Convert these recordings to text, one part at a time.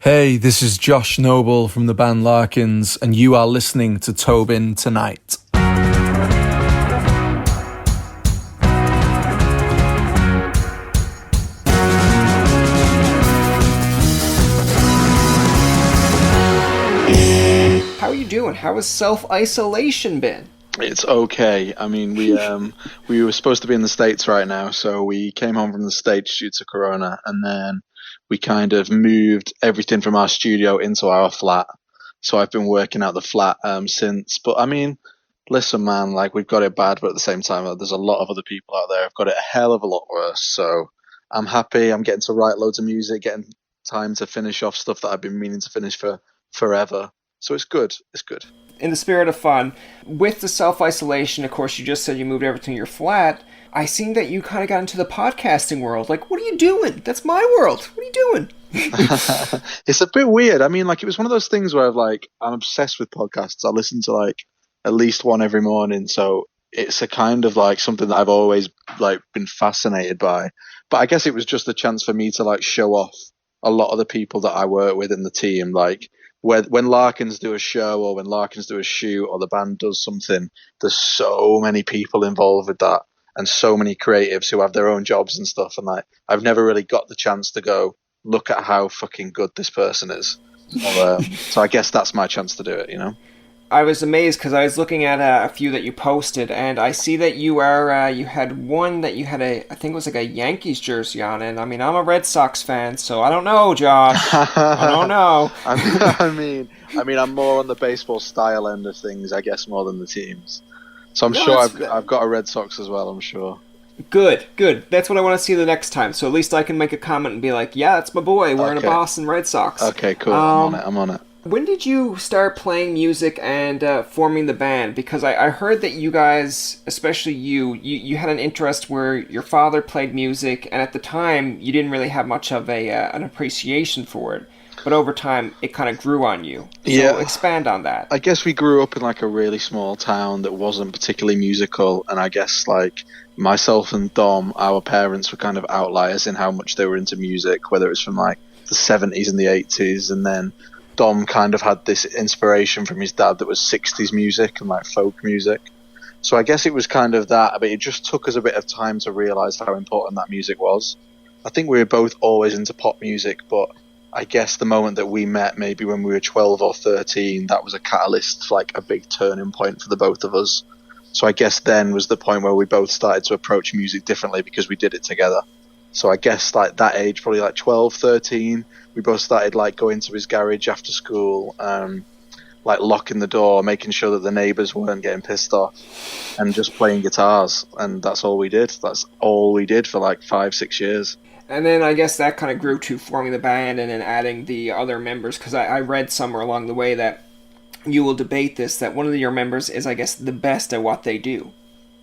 Hey, this is Josh Noble from the band Larkins, and you are listening to Tobin Tonight. How are you doing? How has self-isolation been? It's okay. I mean, we were supposed to be in the States right now, so we came home from the States due to Corona, and then we kind of moved everything from our studio into our flat. So I've been working out the flat since. But I mean, listen, man, like we've got it bad, but at the same time, there's a lot of other people out there who've got it a hell of a lot worse. So I'm happy. I'm getting to write loads of music, getting time to finish off stuff that I've been meaning to finish for forever. So it's good. It's good. In the spirit of fun, with the self-isolation, of course, you just said you moved everything to your flat. I seen that you kind of got into the podcasting world. Like, what are you doing? That's my world. What are you doing? It's a bit weird. I mean, like it was one of those things where I'm obsessed with podcasts. I listen to like at least one every morning, so it's a kind of like something that I've always like been fascinated by. But I guess it was just a chance for me to like show off a lot of the people that I work with in the team. Like when Larkins do a show or when Larkins do a shoot or the band does something, there's so many people involved with that and so many creatives who have their own jobs and stuff. And like I've never really got the chance to go look at how fucking good this person is. So I guess that's my chance to do it, you know? I was amazed because I was looking at a few that you posted, and I see that you had one that you had I think it was like a Yankees jersey on, and I mean, I'm a Red Sox fan, so I don't know, Josh. I don't know. I'm more on the baseball style end of things, I guess, more than the teams. So I'm No, sure I've got a Red Sox as well, I'm sure. Good, good. That's what I want to see the next time. So at least I can make a comment and be like, "Yeah, that's my boy wearing a Okay. Boston Red Sox." Okay, cool. I'm on it. When did you start playing music and forming the band? Because I heard that you guys, especially you had an interest where your father played music, and at the time you didn't really have much of an appreciation for it. But over time, it kind of grew on you. So Yeah. expand on that. I guess we grew up in like a really small town that wasn't particularly musical, and I guess like myself and Dom, our parents were kind of outliers in how much they were into music, whether it was from like the 70s and the 80s, and then Dom kind of had this inspiration from his dad that was 60s music and like folk music. So I guess it was kind of that, but it just took us a bit of time to realize how important that music was. I think we were both always into pop music, but I guess the moment that we met, maybe when we were 12 or 13, that was a catalyst, like a big turning point for the both of us. So I guess then was the point where we both started to approach music differently because we did it together. So I guess like that age, probably like 12, 13, we both started like going to his garage after school, like locking the door, making sure that the neighbours weren't getting pissed off, and just playing guitars. And that's all we did. That's all we did for like 5, 6 years. And then I guess that kind of grew to forming the band and then adding the other members, because I read somewhere along the way that you will debate this, that one of your members is, I guess, the best at what they do.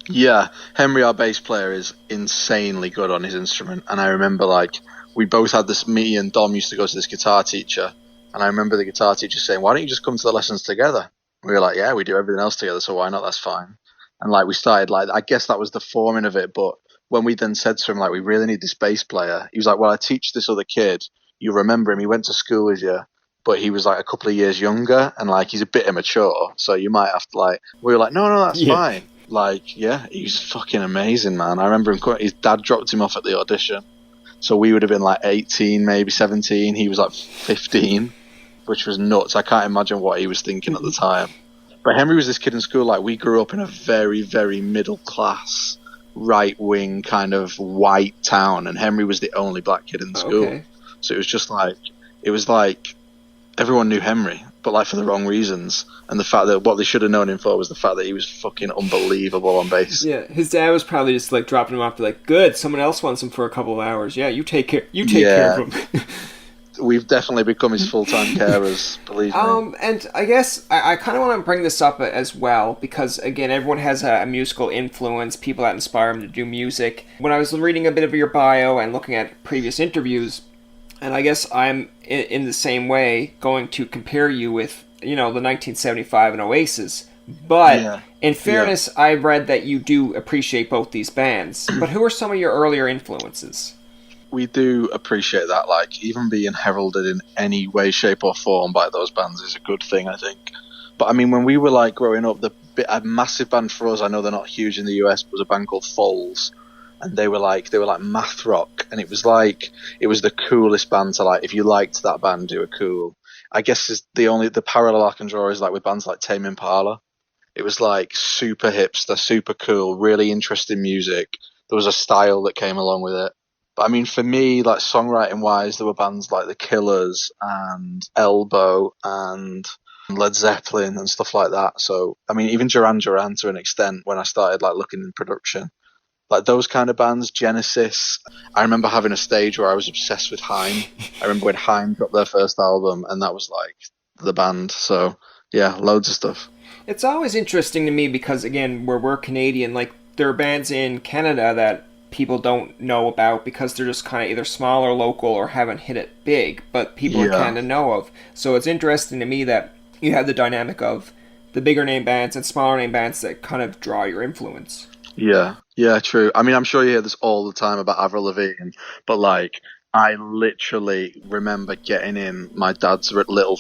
Yeah, Henry, our bass player, is insanely good on his instrument. And I remember, like, we both had this, me and Dom used to go to this guitar teacher. And I remember the guitar teacher saying, why don't you just come to the lessons together? We were like, yeah, we do everything else together, so why not? That's fine. And, like, we started, like, I guess that was the forming of it. But when we then said to him, like, we really need this bass player, he was like, well, I teach this other kid. You remember him, he went to school with you. But he was like a couple of years younger, and like he's a bit immature, so you might have to like. We were like, no, that's fine. Like, yeah, he's fucking amazing, man. I remember his dad dropped him off at the audition, so we would have been like 18, maybe 17. He was like 15, which was nuts. I can't imagine what he was thinking at the time. But Henry was this kid in school. Like, we grew up in a very, very middle class, right wing kind of white town, and Henry was the only black kid in the school. Okay. So it was like. Everyone knew Henry, but like for the wrong reasons. And the fact that what they should have known him for was the fact that he was fucking unbelievable on bass. Yeah, his dad was probably just like dropping him off, like, good, someone else wants him for a couple of hours. Yeah, you take care of him. We've definitely become his full-time carers, believe me. And I guess I kind of want to bring this up as well, because again, everyone has a musical influence, people that inspire them to do music. When I was reading a bit of your bio and looking at previous interviews, and I guess I'm in the same way going to compare you with, the 1975 and Oasis. But in fairness, I've read that you do appreciate both these bands. But who are some of your earlier influences? we do appreciate that. Like, even being heralded in any way, shape, or form by those bands is a good thing, I think. But I mean, when we were like growing up, a massive band for us, I know they're not huge in the US, but was a band called Foals, and they were like math rock, and it was the coolest band to like. If you liked that band, they were cool. I guess is the parallel I can draw is like with bands like Tame Impala. It was like super hipster, super cool, really interesting music. There was a style that came along with it. But I mean, for me, like songwriting wise, there were bands like The Killers and Elbow and Led Zeppelin and stuff like that. So, I mean, even Duran Duran to an extent when I started like looking in production. Like those kind of bands, Genesis. I remember having a stage where I was obsessed with Haim. I remember when Haim dropped their first album and that was like the band. So, yeah, loads of stuff. It's always interesting to me because, again, we're Canadian, like, there are bands in Canada that people don't know about because they're just kind of either small or local or haven't hit it big, but people in Canada know of. So it's interesting to me that you have the dynamic of the bigger name bands and smaller name bands that kind of draw your influence. Yeah, true. I mean, I'm sure you hear this all the time about Avril Lavigne, but like, I literally remember getting in my dad's little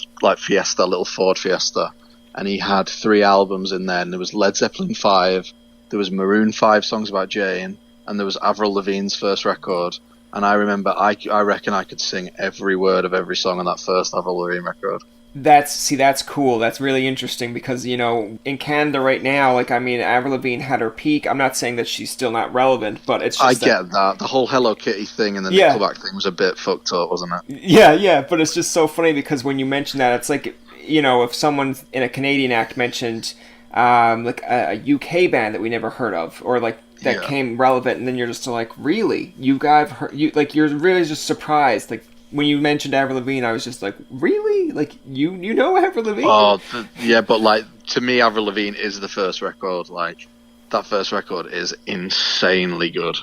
Ford Fiesta, and he had 3 albums in there, and there was Led Zeppelin 5, there was Maroon 5 songs about Jane, and there was Avril Lavigne's first record. And I remember, I reckon I could sing every word of every song on that first Avril Lavigne record. That's cool. That's really interesting because, you know, in Canada right now, like, I mean, Avril Lavigne had her peak. I'm not saying that she's still not relevant, but it's just get that. The whole Hello Kitty thing and the Nickelback thing was a bit fucked up, wasn't it? Yeah, but it's just so funny because when you mention that, it's like, you know, if someone in a Canadian act mentioned like a UK band that we never heard of, or like that came relevant, and then you're just like, really? You guys heard, you're really just surprised. Like when you mentioned Avril Lavigne, I was just like, really? Like you know Avril Lavigne? Oh, yeah, but like to me, Avril Lavigne is the first record. Like that first record is insanely good.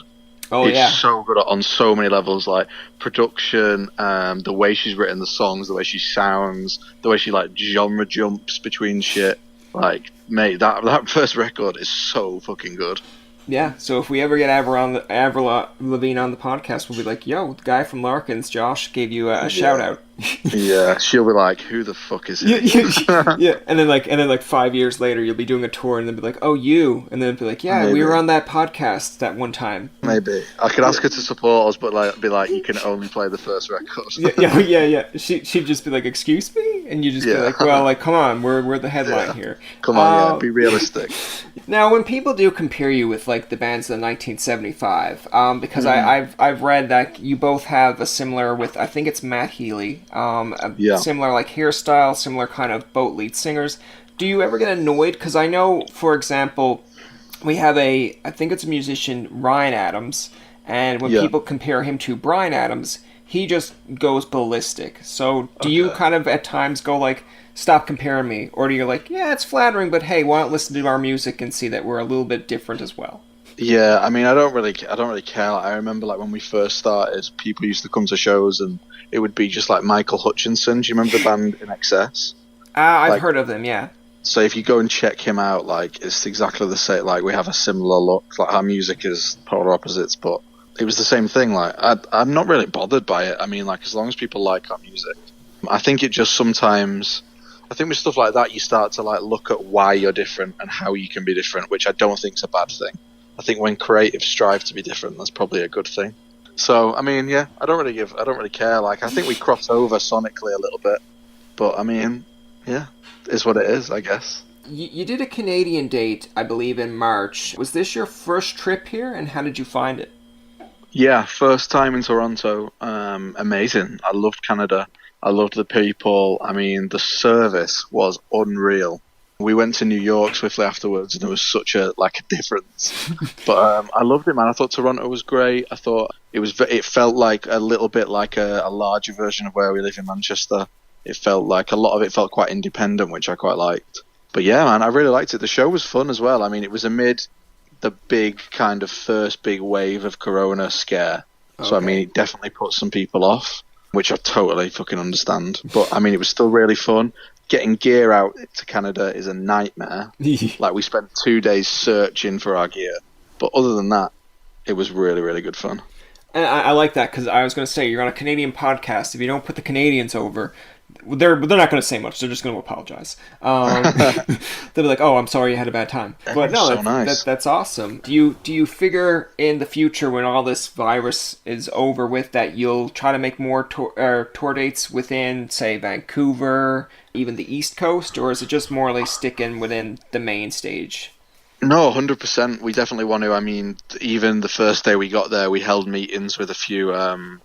Oh, it's so good on so many levels, like production, the way she's written the songs, the way she sounds, the way she like genre jumps between shit. Like, mate, that first record is so fucking good. Yeah, so if we ever get Avril Lavigne on the podcast, we'll be like, yo, the guy from Larkins, Josh, gave you a shout out. Yeah, she'll be like, who the fuck is he? Yeah, and then like 5 years later, you'll be doing a tour, and then be like, oh, you, and then be like, yeah, maybe. We were on that podcast that one time. Maybe I could ask her to support us, but like, be like, you can only play the first record. yeah. She'd just be like, excuse me, and you just be like, well, like, come on, we're the headline here. Come on, be realistic. Now, when people do compare you with like the bands of 1975, because I've read that you both have a similar with, I think it's Matt Healy. Similar like hairstyle, similar kind of boat lead singers. Do you ever get annoyed? Because I know, for example, we have I think it's a musician, Ryan Adams, and when people compare him to Bryan Adams, he just goes ballistic. So do you kind of at times go like, stop comparing me? Or do you like, yeah, it's flattering, but hey, why don't listen to our music and see that we're a little bit different as well? Yeah, I mean, I don't really care. Like, I remember like when we first started, people used to come to shows and it would be just like Michael Hutchinson. Do you remember the band In Excess? I've heard of them, yeah. So if you go and check him out, like, it's exactly the same. Like, we have a similar look. Like, our music is polar opposites, but it was the same thing. Like, I'm not really bothered by it. I mean, like, as long as people like our music. I think it just sometimes... I think with stuff like that, you start to like look at why you're different and how you can be different, which I don't think is a bad thing. I think when creatives strive to be different, that's probably a good thing. So, I mean, yeah, I don't really care. Like, I think we cross over sonically a little bit, but I mean, yeah, it's what it is, I guess. You did a Canadian date, I believe, in March. Was this your first trip here, and how did you find it? Yeah, first time in Toronto. Amazing. I loved Canada. I loved the people. I mean, the service was unreal. We went to New York swiftly afterwards, and there was such a difference. But I loved it, man. I thought Toronto was great. I thought it felt like a little bit like a larger version of where we live in Manchester. It felt like a lot of it felt quite independent, which I quite liked. But yeah, man, I really liked it. The show was fun as well. I mean, it was amid the big kind of first big wave of Corona scare. Okay. So I mean, it definitely put some people off, which I totally fucking understand. But I mean, it was still really fun. Getting gear out to Canada is a nightmare. Like, we spent 2 days searching for our gear. But other than that, it was really, really good fun. And I like that because I was going to say, you're on a Canadian podcast. If you don't put the Canadians over, they're not going to say much. They're just going to apologize. They'll be like, "Oh, I'm sorry you had a bad time." But no, so nice. that's awesome. Do you figure in the future when all this virus is over with that you'll try to make more tour dates within, say, Vancouver, even the East Coast, or is it just more like sticking within the main stage? No, 100%. We definitely want to. I mean, even the first day we got there, we held meetings with a few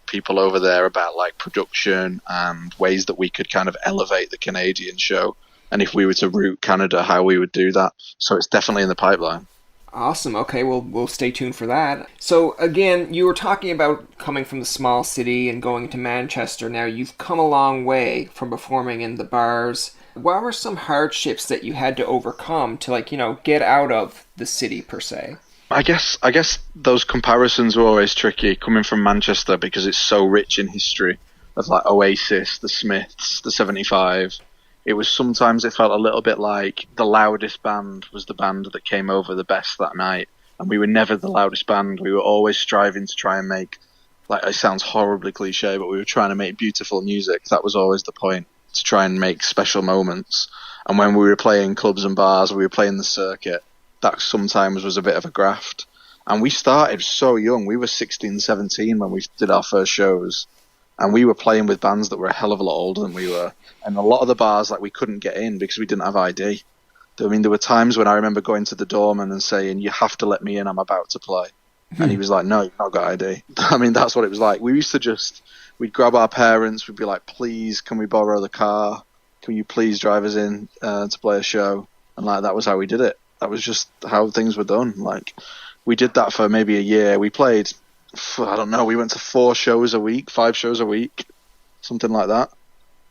people over there about like production and ways that we could kind of elevate the Canadian show. And if we were to route Canada, how we would do that. So it's definitely in the pipeline. Awesome. Okay, well, we'll stay tuned for that. So, again, you were talking about coming from the small city and going to Manchester. Now, you've come a long way from performing in the bars. What were some hardships that you had to overcome to, like, get out of the city, per se? I guess those comparisons were always tricky coming from Manchester because it's so rich in history of like Oasis, the Smiths, the 75. Sometimes it felt a little bit like the loudest band was the band that came over the best that night. And we were never the loudest band. We were always striving to try and make, like, it sounds horribly cliche, but we were trying to make beautiful music. That was always the point, to try and make special moments. And when we were playing clubs and bars, we were playing the circuit, that sometimes was a bit of a graft. And we started so young. We were 16, 17 when we did our first shows. And we were playing with bands that were a hell of a lot older than we were. And a lot of the bars, like, we couldn't get in because we didn't have ID. I mean, there were times when I remember going to the doorman and saying, "You have to let me in, I'm about to play." And he was like, "No, you've not got ID." I mean, that's what it was like. We used to we'd grab our parents, we'd be like, "Please, can we borrow the car? Can you please drive us in to play a show?" And like, that was how we did it. That was just how things were done. Like, we did that for maybe a year. We played, I don't know, we went to 4 shows a week, 5 shows a week, something like that.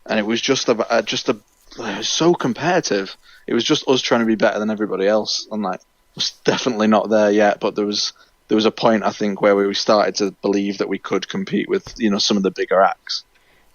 And it was it was so competitive. It was just us trying to be better than everybody else. And like, was definitely not there yet, but there was a point, I think, where we started to believe that we could compete with, some of the bigger acts.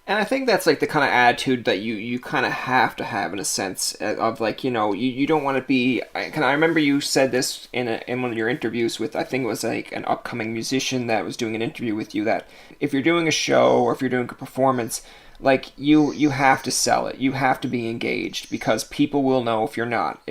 And I think that's like the kind of attitude that you kind of have to have in a sense of like, you don't want to be. I remember you said this in one of your interviews with, I think it was like an upcoming musician that was doing an interview with you, that if you're doing a show or if you're doing a performance, like you have to sell it. You have to be engaged because people will know if you're not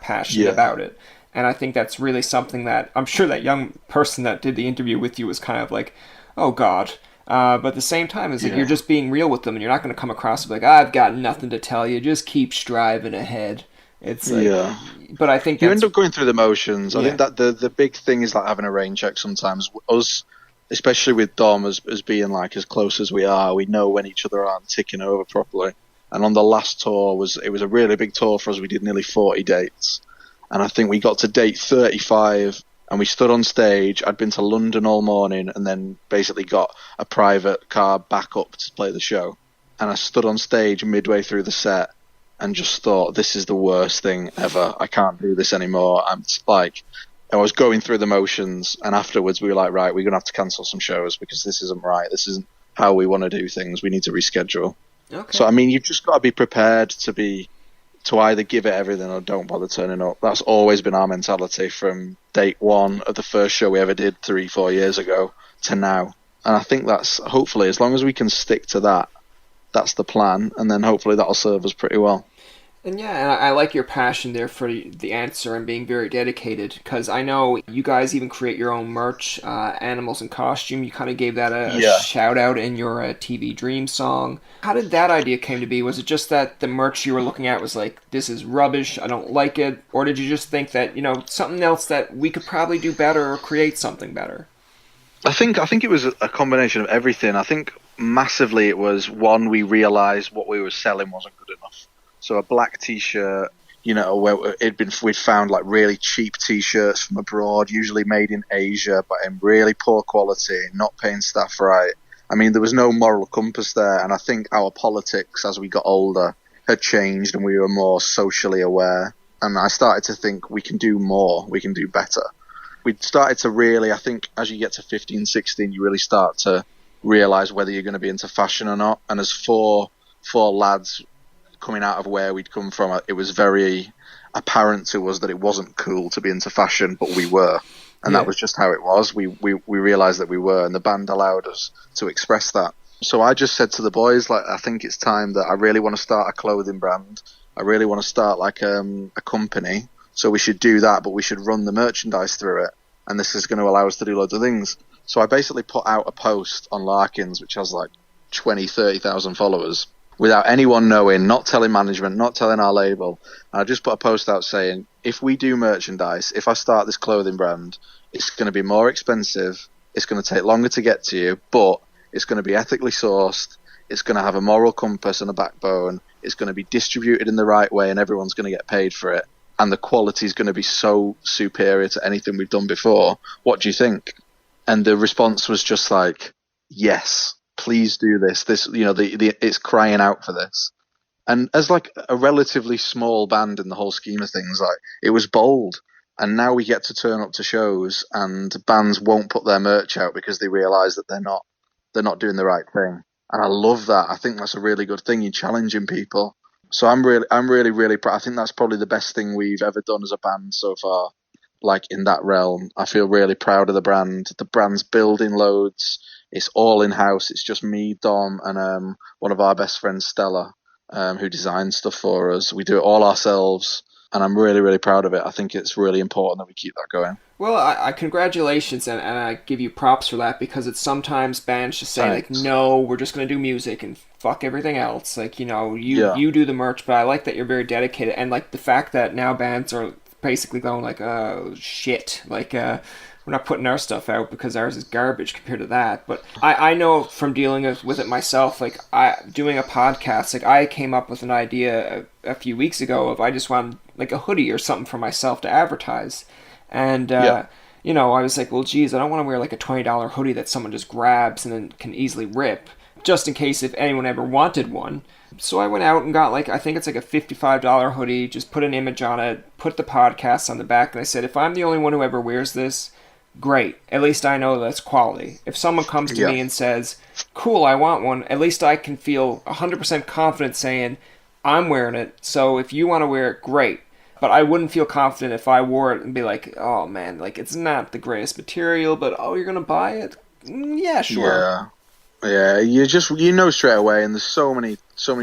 passionate about it. And I think that's really something that I'm sure that young person that did the interview with you was kind of like, oh God. But at the same time, it's like you're just being real with them, and you're not going to come across like, "I've got nothing to tell you. Just keep striving ahead." It's like, but I think you end up going through the motions. I think that the big thing is like having a rain check sometimes. Us, especially with Dom, as being like as close as we are, we know when each other aren't ticking over properly. And on the last tour, it was a really big tour for us. We did nearly 40 dates, and I think we got to date 35. And we stood on stage. I'd been to London all morning and then basically got a private car back up to play the show. And I stood on stage midway through the set and just thought, this is the worst thing ever. I can't do this anymore. I was going through the motions, and afterwards we were like, right, we're going to have to cancel some shows because this isn't right. This isn't how we want to do things. We need to reschedule. Okay. So, I mean, you've just got to be prepared to either give it everything or don't bother turning up. That's always been our mentality from date one of the first show we ever did 3-4 years ago to now. And I think that's, hopefully, as long as we can stick to that, that's the plan, and then hopefully that'll serve us pretty well. And I like your passion there for the answer and being very dedicated, because I know you guys even create your own merch, Animals in Costume. You kind of gave that a shout out in your TV Dream song. How did that idea came to be? Was it just that the merch you were looking at was like, this is rubbish, I don't like it? Or did you just think that, something else that we could probably do better or create something better? I think it was a combination of everything. I think massively it was, one, we realised what we were selling wasn't good enough. So a black T-shirt, where we'd found like really cheap T-shirts from abroad, usually made in Asia, but in really poor quality, not paying staff right. I mean, there was no moral compass there, and I think our politics as we got older had changed, and we were more socially aware. And I started to think we can do more, we can do better. We started to really, I think, as you get to 15, 16, you really start to realise whether you're going to be into fashion or not. And as four lads coming out of where we'd come from, it was very apparent to us that it wasn't cool to be into fashion, but we were. And that was just how it was. We realised that we were, and the band allowed us to express that. So I just said to the boys, like, I think it's time that I really want to start a clothing brand. I really want to start like a company. So we should do that, but we should run the merchandise through it. And this is going to allow us to do loads of things. So I basically put out a post on Larkins, which has like 20, 30,000 followers, without anyone knowing, not telling management, not telling our label. And I just put a post out saying, if we do merchandise, if I start this clothing brand, it's going to be more expensive. It's going to take longer to get to you, but it's going to be ethically sourced. It's going to have a moral compass and a backbone. It's going to be distributed in the right way, and everyone's going to get paid for it. And the quality is going to be so superior to anything we've done before. What do you think? And the response was just like, yes, please do this. This, you know, it's crying out for this. And as like a relatively small band in the whole scheme of things, like, it was bold. And now we get to turn up to shows, and bands won't put their merch out because they realise that they're not doing the right thing. And I love that. I think that's a really good thing. You're challenging people. So I'm really proud. I think that's probably the best thing we've ever done as a band so far. Like, in that realm, I feel really proud of the brand. The brand's building loads. It's all in-house. It's just me, Dom, and one of our best friends, Stella, who designs stuff for us. We do it all ourselves, and I'm really proud of it. I think it's really important that we keep that going. Well, I congratulations, and I give you props for that, because it's sometimes bands just say, like, no, we're just going to do music and fuck everything else. Like, you know, you do the merch, but I like that you're very dedicated. And, like, the fact that now bands are basically going like, oh, shit. Like, we're not putting our stuff out because ours is garbage compared to that. But I know from dealing with it myself, like, doing a podcast, like, I came up with an idea a few weeks ago of I just wanted, like, a hoodie or something for myself to advertise. And, you know, I was like, well, geez, I don't want to wear like a $20 hoodie that someone just grabs and then can easily rip, just in case if anyone ever wanted one. So I went out and got, like, I think it's like a $55 hoodie, just put an image on it, put the podcast on the back, and I said, if I'm the only one who ever wears this, great. At least I know that's quality. If someone comes to me and says, cool, I want one, at least I can feel 100% confident saying, I'm wearing it, so if you want to wear it, great. But I wouldn't feel confident if I wore it and be like, oh man, like, it's not the greatest material, but oh, you're going to buy it? Yeah, sure. Yeah, you know straight away, and there's so many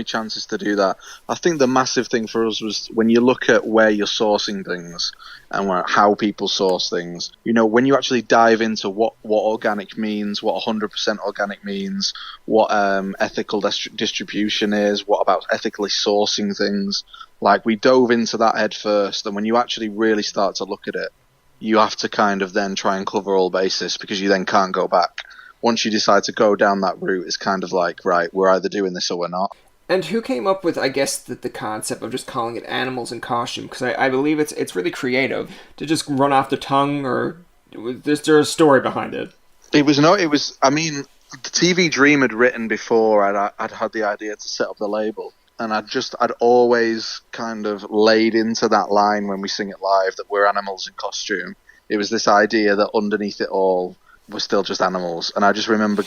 chances to do that. I think the massive thing for us was when you look at where you're sourcing things and how people source things, you know, when you actually dive into what organic means, what 100% organic means, what ethical distribution is, what about ethically sourcing things, like, we dove into that head first, and when you actually really start to look at it, you have to kind of then try and cover all bases, because you then can't go back. Once you decide to go down that route, it's kind of like, right, we're either doing this or we're not. And who came up with, I guess, the concept of just calling it animals in costume? Because I believe it's really creative to just run off the tongue, or is there a story behind it? I mean, the TV Dream had written before I'd had the idea to set up the label. And I'd always kind of laid into that line when we sing it live that we're animals in costume. It was this idea that underneath it all, we're still just animals. And I just remember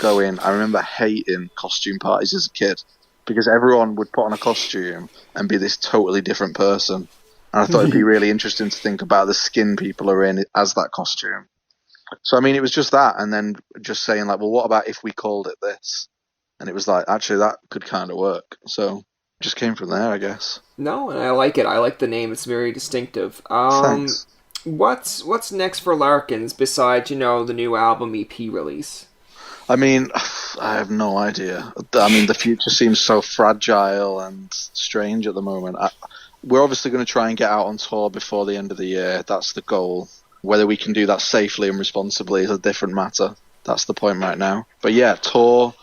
hating costume parties as a kid, because everyone would put on a costume and be this totally different person. And I thought it'd be really interesting to think about the skin people are in as that costume. So, I mean, it was just that. And then just saying, like, well, what about if we called it this? And it was like, actually, that could kind of work. So it just came from there, I guess. No, and I like it. I like the name. It's very distinctive. Thanks. What's next for Larkins besides, you know, the new album EP release? I mean, I have no idea. I mean, the future seems so fragile and strange at the moment. We're obviously going to try and get out on tour before the end of the year. That's the goal. Whether we can do that safely and responsibly is a different matter. That's the point right now. But yeah, tour,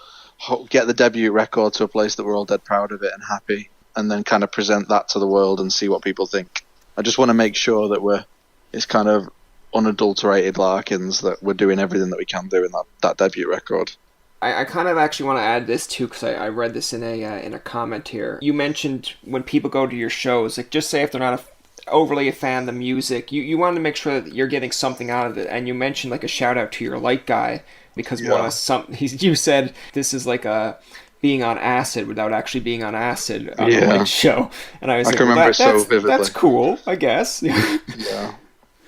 get the debut record to a place that we're all dead proud of it and happy, and then kind of present that to the world and see what people think. I just want to make sure that it's kind of unadulterated Larkins, that we're doing everything that we can do in that debut record. I kind of actually want to add this too, because I read this in a comment here. You mentioned when people go to your shows, like, just say if they're not overly a fan of the music, you want to make sure that you're getting something out of it. And you mentioned, like, a shout out to your light guy, because you said this is like a being on acid without actually being on acid on a light show. And I was like, can remember it so vividly. That's cool, I guess. Yeah.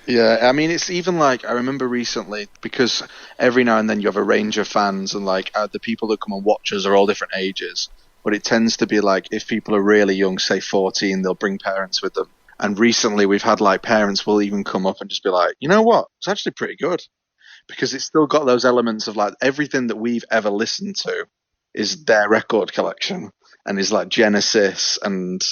Yeah, I mean, it's even like I remember recently because every now and then you have a range of fans, and like the people that come and watch us are all different ages. But it tends to be like if people are really young, say 14, they'll bring parents with them. And recently we've had like parents will even come up and just be like, you know what, it's actually pretty good because it's still got those elements of like everything that we've ever listened to is their record collection and is like Genesis and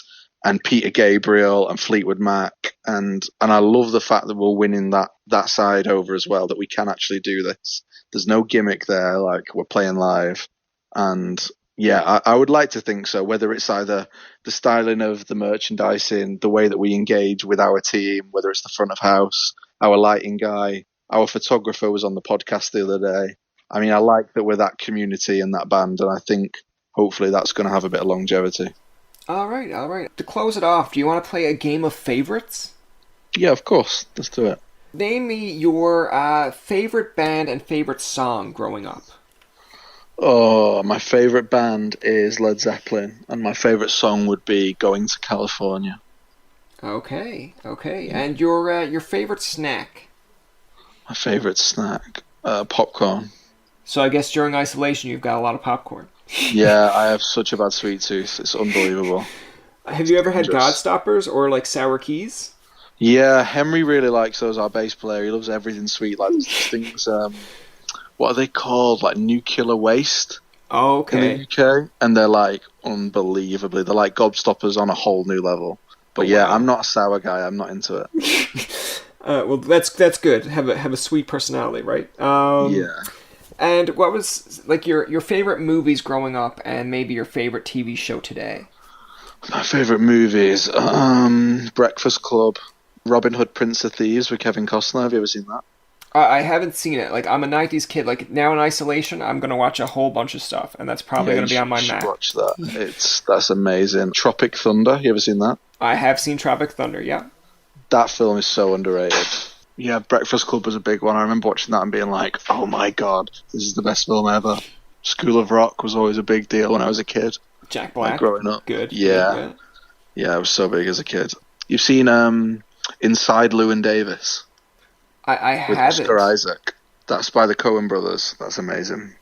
Peter Gabriel and Fleetwood Mac and I love the fact that we're winning that side over as well, that we can actually do this. There's no gimmick there, like we're playing live. And yeah, I would like to think so, whether it's either the styling of the merchandising, the way that we engage with our team, whether it's the front of house, our lighting guy, our photographer was on the podcast the other day. I mean, I like that we're that community and that band, and I think hopefully that's going to have a bit of longevity. All right, all right. To close it off, do you want to play a game of favorites? Yeah, of course. Let's do it. Name me your favorite band and favorite song growing up. Oh, my favorite band is Led Zeppelin, and my favorite song would be "Going to California." Okay, okay. And your favorite snack? My favorite snack, popcorn. So I guess during isolation you've got a lot of popcorn. Yeah, I have such a bad sweet tooth. It's unbelievable. Have you ever had Godstoppers or like sour keys? Yeah, Henry really likes those. Our bass player, he loves everything sweet. Like there's these things. What are they called? Like nuclear waste. Oh, okay. In the UK, and they're like unbelievably. They're like gobstoppers on a whole new level. But yeah, I'm not a sour guy. I'm not into it. Well, that's good. Have a sweet personality, right? Yeah. And what was like your favorite movies growing up, and maybe your favorite TV show today? My favorite movies, Breakfast Club, Robin Hood, Prince of Thieves with Kevin Costner. Have you ever seen that? I haven't seen it. Like I'm a '90s kid. Like now in isolation, I'm gonna watch a whole bunch of stuff, and that's probably gonna be on my Mac. Watch that. That's amazing. Tropic Thunder. You ever seen that? I have seen Tropic Thunder. Yeah. That film is so underrated. Yeah, Breakfast Club was a big one. I remember watching that and being like, "Oh my god, this is the best film ever." School of Rock was always a big deal when I was a kid. Jack Black. Like growing up. Good. Yeah. Good. Yeah, it was so big as a kid. You've seen Inside Llewyn Davis? I with haven't. Oscar Isaac. That's by the Coen brothers. That's amazing.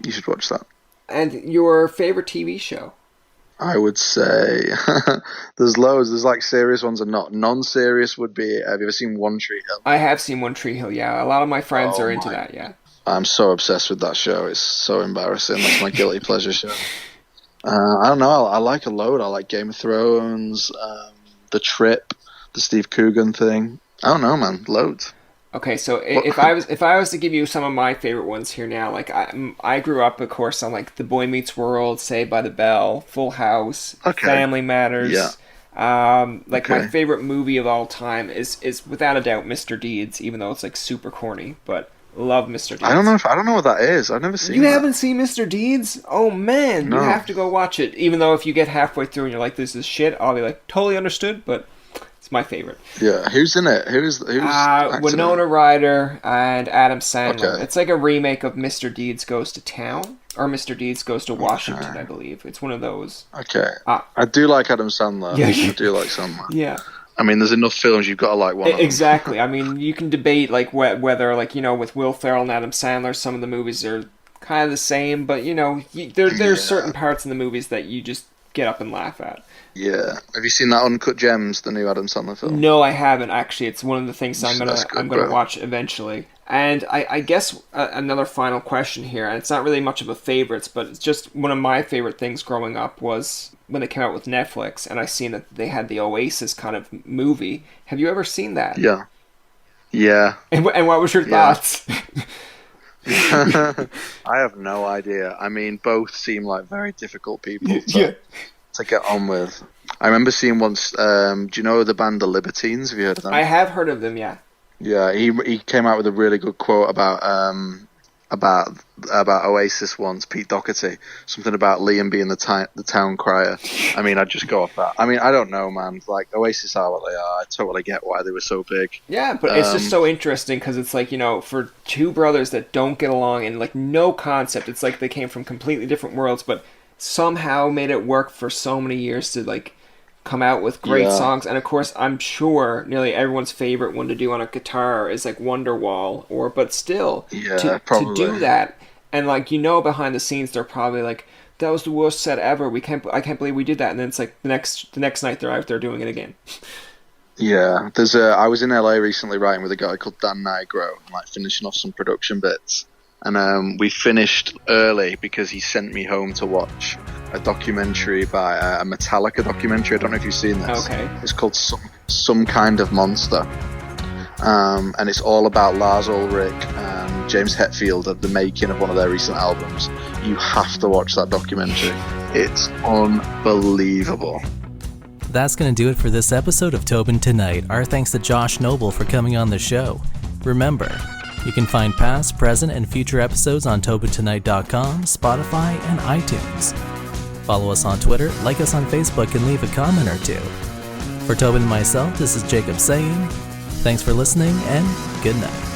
You should watch that. And your favorite TV show? I would say there's loads. There's like serious ones and not. Non-serious would be, have you ever seen One Tree Hill? I have seen One Tree Hill, yeah. A lot of my friends are into that, yeah. I'm so obsessed with that show. It's so embarrassing. That's my guilty pleasure show. I don't know. I like a load. I like Game of Thrones, The Trip, the Steve Coogan thing. I don't know, man. Loads. Okay, so if I was to give you some of my favorite ones here now, like I grew up, of course, on like The Boy Meets World, Saved by the Bell, Full House, Family Matters. Yeah. My favorite movie of all time is without a doubt Mr. Deeds, even though it's like super corny, but love Mr. Deeds. I don't know what that is. I've never seen. You haven't seen Mr. Deeds? Oh man, no. You have to go watch it. Even though if you get halfway through and you're like, "This is shit," I'll be like, "Totally understood," but. It's my favorite. Yeah, who's in it? Who's Winona Ryder and Adam Sandler. Okay. It's like a remake of Mr. Deeds Goes to Town or Mr. Deeds Goes to Washington, I believe. It's one of those. Okay. I do like Adam Sandler. Yeah. I do like Sandler. Yeah. I mean, there's enough films you've got to like one of them. Exactly. I mean, you can debate like whether like with Will Ferrell and Adam Sandler, some of the movies are kind of the same, but there's certain parts in the movies that you just get up and laugh at. Yeah. Have you seen that Uncut Gems, the new Adam Sandler film? No, I haven't actually. It's one of the things I'm gonna watch eventually. And I guess another final question here, and it's not really much of a favorites, but it's just one of my favorite things growing up was when they came out with Netflix, and I seen that they had the Oasis kind of movie. Have you ever seen that? Yeah. Yeah. And what was your thoughts? I have no idea. I mean, both seem like very difficult people to get on with. I remember seeing once. Do you know the band The Libertines? Have you heard of them? I have heard of them. Yeah. Yeah, he came out with a really good quote about Oasis once. Pete Doherty, something about Liam being the town crier. I mean, I'd just go off that. I mean, I don't know, man. Like Oasis are what they are. I totally get why they were so big. Yeah, but it's just so interesting because it's like for two brothers that don't get along and like no concept. It's like they came from completely different worlds, but somehow made it work for so many years to like come out with great Yeah. songs. And of course, I'm sure nearly everyone's favorite one to do on a guitar is like Wonderwall, but still, Yeah, to probably. do that, and like, behind the scenes, they're probably like, that was the worst set ever. I can't believe we did that. And then it's like the next night they're out there doing it again. Yeah, I was in LA recently writing with a guy called Dan Nigro, like finishing off some production bits, and we finished early because he sent me home to watch a documentary by a Metallica documentary. I don't know if you've seen this. Okay. It's called Some Kind of Monster, and it's all about Lars Ulrich and James Hetfield at the making of one of their recent albums. You have to watch that documentary. It's unbelievable. That's going to do it for this episode of Tobin Tonight. Our thanks to Josh Noble for coming on the show. Remember, you can find past, present, and future episodes on TobinTonight.com, Spotify, and iTunes. Follow us on Twitter, like us on Facebook, and leave a comment or two. For Tobin and myself, this is Jacob saying, thanks for listening, and good night.